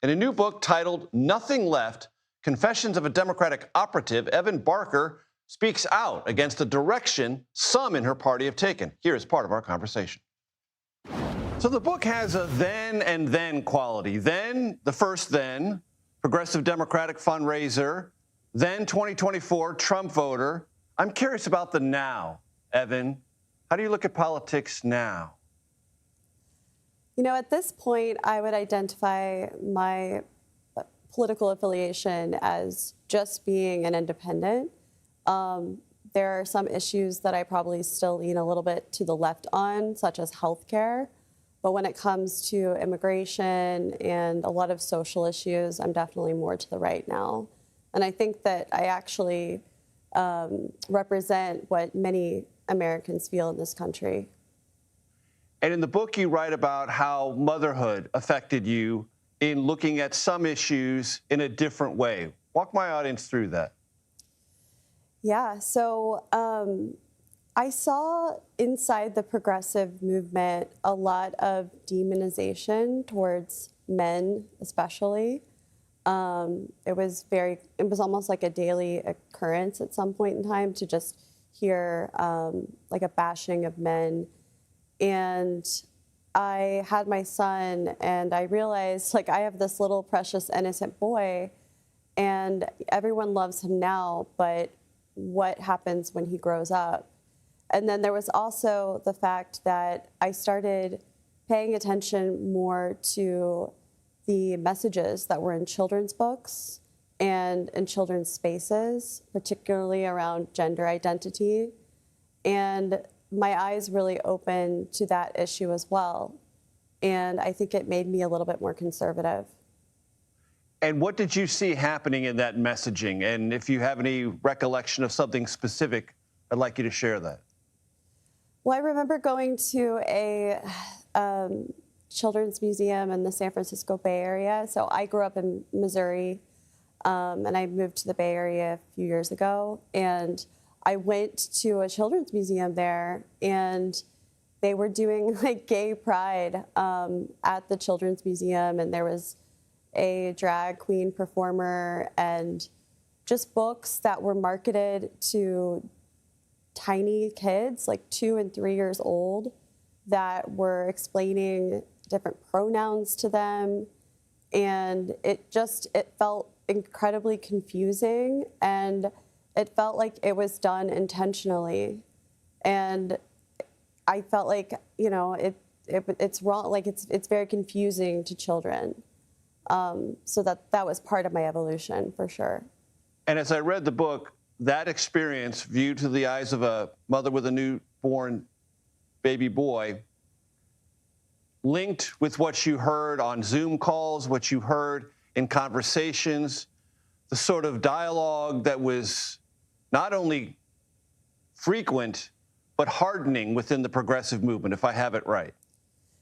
In a new book titled Nothing Left, Confessions of a Democratic Operative, Evan Barker speaks out against the direction some in her party have taken. Here is part of our conversation. So the book has a then and then quality. Then, the first then, progressive Democratic fundraiser, then 2024 Trump voter. I'm curious about the now, Evan. How do you look at politics now? You know, at this point, I would identify my political affiliation as just being an independent. There are some issues that I probably still lean a little bit to the left on, such as healthcare. But when it comes to immigration and a lot of social issues, I'm definitely more to the right now. And I think that I actually represent what many Americans feel in this country. And in the book, you write about how motherhood affected you in looking at some issues in a different way. Walk my audience through that. Yeah, so I saw inside the progressive movement a lot of demonization towards men, especially. It was almost like a daily occurrence at some point in time to just hear like a bashing of men. And I had my son, and I realized, like, I have this little precious innocent boy, and everyone loves him now, but what happens when he grows up? And then there was also the fact that I started paying attention more to the messages that were in children's books and in children's spaces, particularly around gender identity. And my eyes really opened to that issue as well. And I think it made me a little bit more conservative. And what did you see happening in that messaging? And if you have any recollection of something specific, I'd like you to share that. Well, I remember going to a children's museum in the San Francisco Bay Area. So I grew up in Missouri, and I moved to the Bay Area a few years ago. And I went to a children's museum there, and they were doing like gay pride at the children's museum, and there was a drag queen performer and just books that were marketed to tiny kids, like 2 and 3 years old, that were explaining different pronouns to them. And it felt incredibly confusing, and it felt like it was done intentionally. And I felt like, you know, it's wrong, like it's very confusing to children. So that was part of my evolution, for sure. And as I read the book, that experience, viewed through the eyes of a mother with a newborn baby boy, linked with what you heard on Zoom calls, what you heard in conversations, the sort of dialogue that was not only frequent, but hardening within the progressive movement, if I have it right.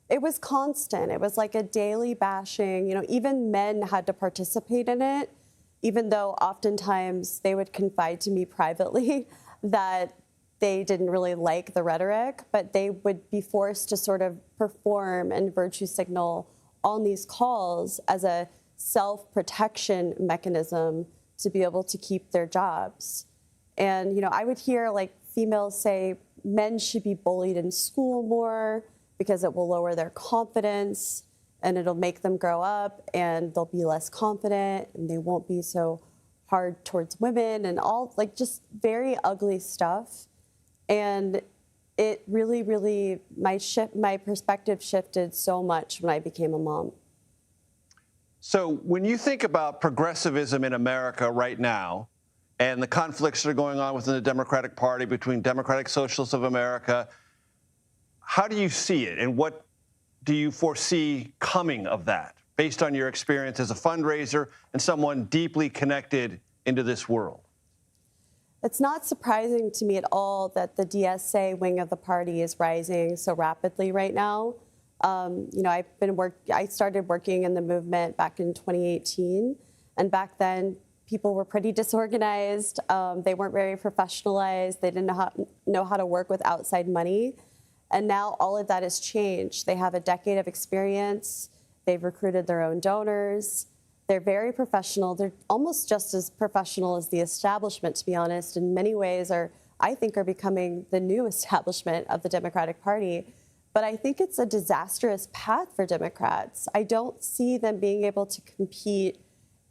It was constant. It was like a daily bashing. You know, even men had to participate in it, even though oftentimes they would confide to me privately that they didn't really like the rhetoric, but they would be forced to sort of perform and virtue signal on these calls as a self-protection mechanism to be able to keep their jobs. And, you know, I would hear like females say men should be bullied in school more because it will lower their confidence and it'll make them grow up and they'll be less confident and they won't be so hard towards women, and all like just very ugly stuff. And it really, my perspective shifted so much when I became a mom. So when you think about progressivism in America right now and the conflicts that are going on within the Democratic Party between Democratic Socialists of America, how do you see it, and what do you foresee coming of that, based on your experience as a fundraiser and someone deeply connected into this world? It's not surprising to me at all that the DSA wing of the party is rising so rapidly right now. You know, I started working in the movement back in 2018, and back then people were pretty disorganized. They weren't very professionalized. They didn't know how to work with outside money. And now all of that has changed. They have a decade of experience. They've recruited their own donors. They're very professional. They're almost just as professional as the establishment, to be honest. In many ways, I think are becoming the new establishment of the Democratic Party. But I think it's a disastrous path for Democrats. I don't see them being able to compete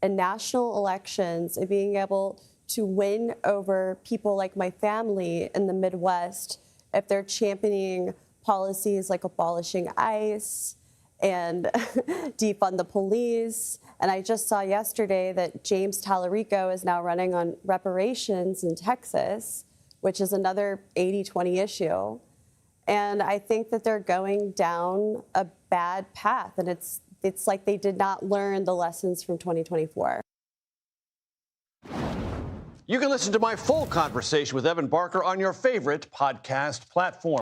in national elections and being able to win over people like my family in the Midwest if they're championing policies like abolishing ICE and defund the police. And I just saw yesterday that James Tallarico is now running on reparations in Texas, which is another 80-20 issue. And I think that they're going down a bad path. And it's like they did not learn the lessons from 2024. You can listen to my full conversation with Evan Barker on your favorite podcast platform.